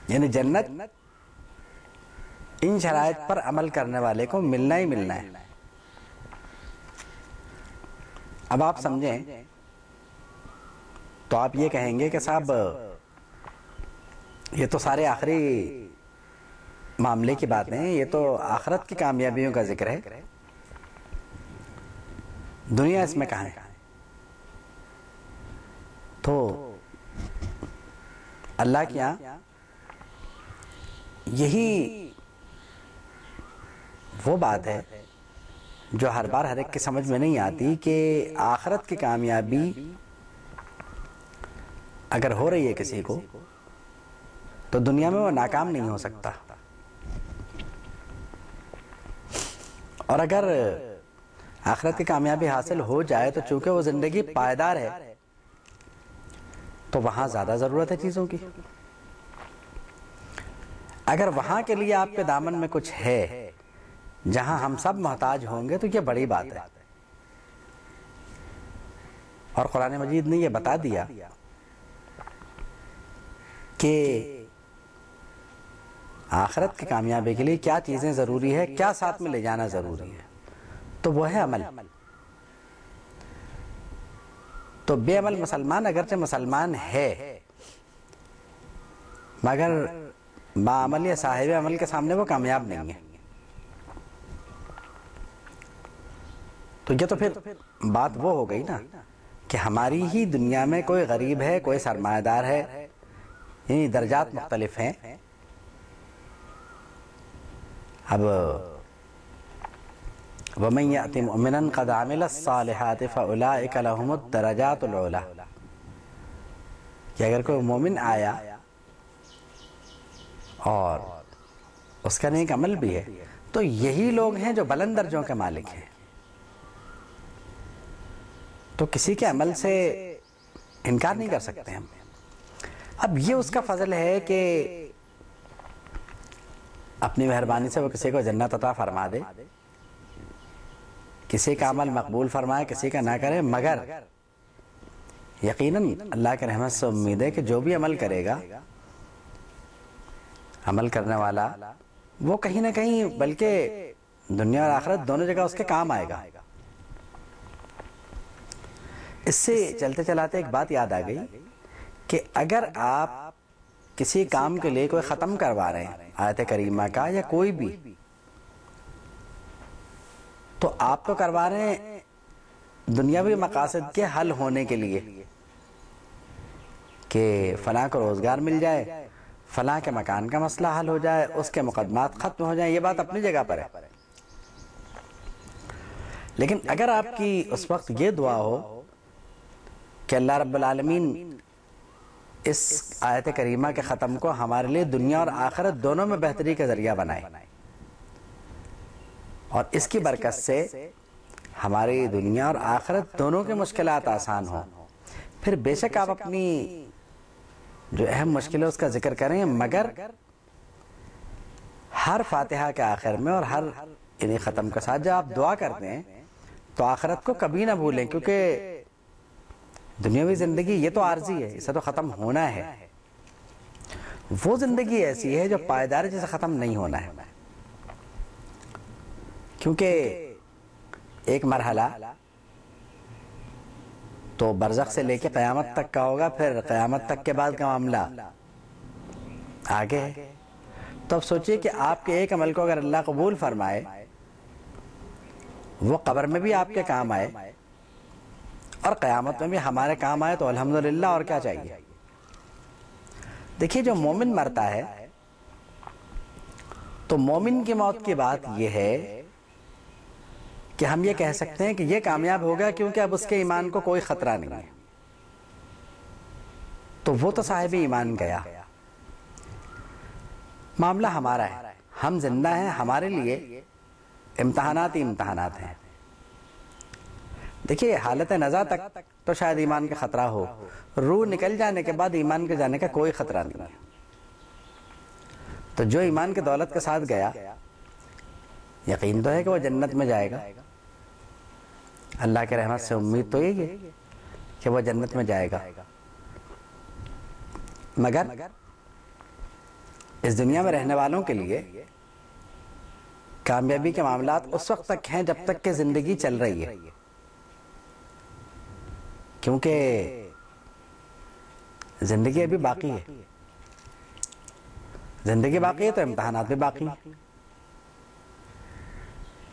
یعنی جنت ان شرائط پر عمل کرنے والے کو ملنا ہی ملنا ہے۔ اب آپ سمجھیں تو آپ یہ کہیں گے کہ صاحب یہ تو سارے آخری معاملے کی باتیں ہیں، یہ تو آخرت کی کامیابیوں کا ذکر ہے، دنیا اس میں کہاں ہے؟ تو اللہ کے یہاں یہی وہ بات ہے جو ہر بار ہر ایک کی سمجھ میں نہیں آتی کہ آخرت کی کامیابی اگر ہو رہی ہے کسی کو تو دنیا میں وہ ناکام نہیں ہو سکتا، اور اگر آخرت کی کامیابی حاصل ہو جائے تو چونکہ وہ زندگی پائیدار ہے تو وہاں زیادہ ضرورت ہے چیزوں کی۔ اگر وہاں کے لیے آپ کے دامن میں کچھ ہے جہاں ہم سب محتاج ہوں گے تو یہ بڑی بات ہے، اور قرآن مجید نے یہ بتا دیا کہ آخرت کی کامیابی کے لیے کیا چیزیں ضروری ہے، کیا ساتھ میں لے جانا ضروری ہے، تو وہ ہے عمل۔ تو بے عمل مسلمان اگرچہ مسلمان ہے مگر باعمل یا صاحب عمل کے سامنے وہ کامیاب نہیں ہے۔ تو یہ تو پھر بات وہ ہو گئی نا کہ ہماری ہی دنیا میں کوئی غریب ہے، کوئی سرمایہ دار ہے، یعنی درجات مختلف ہیں۔ اب وَمَن يَأْتِ مُؤْمِنًا قَدْ عَمِلَ الصَّالِحَاتِ فَأُولَٰئِكَ لَهُمُ الدَّرَجَاتُ الْعُلَىٰ، کہ اگر کوئی مومن آیا اور اس کا نیک عمل بھی ہے تو یہی لوگ ہیں جو بلند درجوں کے مالک ہیں۔ تو کسی کے عمل سے انکار نہیں کر سکتے ہم۔ اب یہ اس کا فضل ہے کہ اپنی مہربانی سے وہ کسی کو جنت عطا فرما دے، کسی کا عمل مقبول فرمائے، کسی کا نہ کرے، مگر یقیناً اللہ کے رحمت سے امید ہے کہ جو بھی عمل کرے گا، عمل کرنے والا وہ کہیں نہ کہیں بلکہ دنیا اور آخرت دونوں جگہ اس کے کام آئے گا۔ اس سے چلتے چلاتے ایک بات یاد آ گئی کہ اگر آپ کسی کام کے لیے کوئی ختم کروا رہے ہیں آیت کریمہ کا یا کوئی بھی، تو آپ تو کروا رہے ہیں دنیاوی مقاصد کے حل ہونے کے لیے کہ فلاں کو روزگار مل جائے، فلاں کے مکان کا مسئلہ حل ہو جائے، اس کے مقدمات ختم ہو جائیں، یہ بات اپنی جگہ پر ہے۔ لیکن اگر آپ کی اس وقت یہ دعا ہو کہ اللہ رب العالمین اس آیت کریمہ کے ختم کو ہمارے لیے دنیا اور آخرت دونوں میں بہتری کا ذریعہ بنائے، اور اس کی برکت سے ہماری دنیا اور آخرت دونوں کے مشکلات آسان ہوں، پھر بے شک آپ اپنی جو اہم مشکل ہے اس کا ذکر کریں، مگر ہر فاتحہ کے آخر میں اور ہر انہیں ختم کے ساتھ جب آپ دعا کرتے ہیں تو آخرت کو کبھی نہ بھولیں، کیونکہ دنیاوی زندگی یہ تو عارضی ہے، اسے تو ختم ہونا ہے۔ وہ زندگی ایسی ہے جو پائیدار جسے ختم نہیں ہونا ہے، کیونکہ ایک مرحلہ تو برزخ سے لے کے قیامت تک کا ہوگا، پھر قیامت تک کے بعد کا معاملہ آگے ہے۔ تو اب سوچئے کہ آپ کے ایک عمل کو اگر اللہ قبول فرمائے، وہ قبر میں بھی آپ کے کام آئے اور قیامت میں بھی ہمارے کام آئے تو الحمدللہ، اور کیا چاہیے۔ دیکھیے جو مومن مرتا ہے تو مومن کی موت کی بات یہ ہے کہ ہم یہ کہہ سکتے ہیں کہ یہ کامیاب ہو گیا، کیونکہ اب اس کے ایمان کو کوئی خطرہ نہیں ہے، تو وہ تو صاحب ایمان گیا۔ معاملہ ہمارا ہے، ہم زندہ ہیں، ہمارے لیے امتحانات ہی امتحانات ہیں۔ دیکھیے حالت نزا تک تو شاید ایمان کا خطرہ ہو، روح نکل جانے کے بعد ایمان کے جانے کا کوئی خطرہ نہیں ہے۔ تو جو ایمان کے دولت کے ساتھ گیا، یقین تو ہے کہ وہ جنت میں جائے گا، اللہ کے رحمت سے امید تو یہی ہے کہ وہ جنت میں جائے گا، مگر اس دنیا میں رہنے والوں کے لیے کامیابی کے معاملات اس وقت تک ہیں جب تک کہ زندگی چل رہی ہے، کیونکہ زندگی ابھی باقی ہے، زندگی باقی ہے تو امتحانات بھی باقی ہیں۔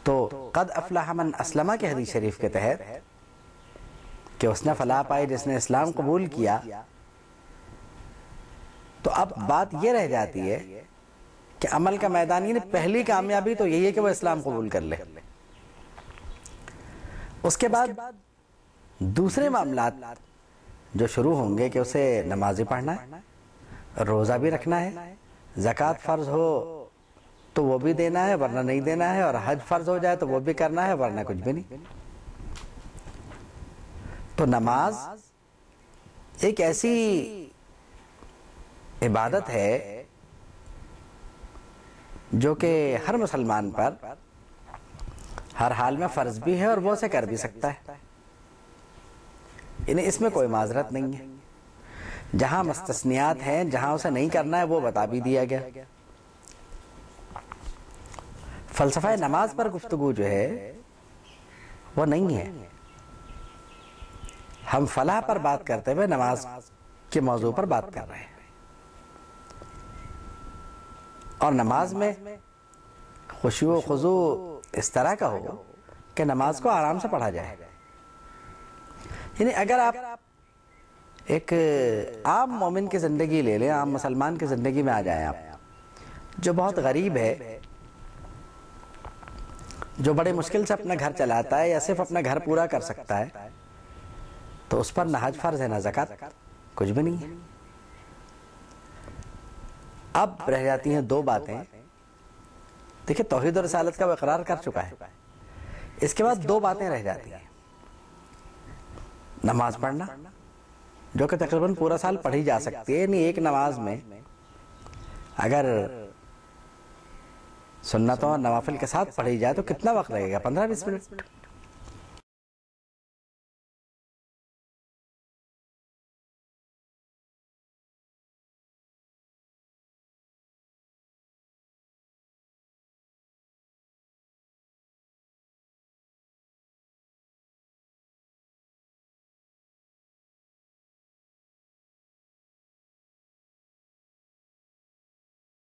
تو قد افلح من اسلم کے حدیث شریف کے تحت کہ اس نے فلاح پائی جس نے اسلام قبول کیا، تو اب بات یہ رہ جاتی ہے کہ عمل کا میدان، یعنی پہلی کامیابی تو یہی ہے کہ وہ اسلام قبول کر لے۔ اس کے بعد دوسرے معاملات جو شروع ہوں گے کہ اسے نمازی پڑھنا ہے، روزہ بھی رکھنا ہے، زکوٰۃ فرض ہو تو وہ بھی دینا ہے ورنہ نہیں دینا ہے، اور حج فرض ہو جائے تو وہ بھی کرنا ہے ورنہ کچھ بھی نہیں۔ تو نماز ایک ایسی عبادت ہے جو کہ ہر مسلمان پر ہر حال میں فرض بھی ہے اور وہ اسے کر بھی سکتا ہے، یعنی اس میں کوئی معذرت نہیں ہے۔ جہاں مستثنیات ہیں، جہاں اسے نہیں کرنا ہے وہ بتا بھی دیا گیا۔ فلسفہ نماز پر گفتگو جو ہے وہ نہیں ہے، ہم فلاح پر بات کرتے ہوئے نماز کے موضوع پر بات کر رہے ہیں، اور نماز میں خشوع و خضوع اس طرح کا ہو کہ نماز کو آرام سے پڑھا جائے۔ یعنی اگر آپ ایک عام مومن کی زندگی لے لیں، عام مسلمان کی زندگی میں آ جائیں آپ، جو بہت غریب ہے، جو بڑے مشکل سے اپنا گھر چلاتا ہے یا صرف اپنا گھر پورا کر سکتا ہے، تو اس پر نہ حج فرض ہے نہ زکوٰۃ، کچھ بھی نہیں ہے۔ اب رہ جاتی ہیں دو باتیں۔ دیکھیں توحید و رسالت کا وہ اقرار کر چکا ہے، اس کے بعد دو باتیں رہ جاتی ہیں۔ نماز پڑھنا جو کہ تقریباً پورا سال پڑھی جا سکتی ہے، یعنی ایک نماز میں اگر سنتوں اور نوافل کے ساتھ پڑھی جائے تو کتنا وقت لگے گا؟ 15-20 منٹ۔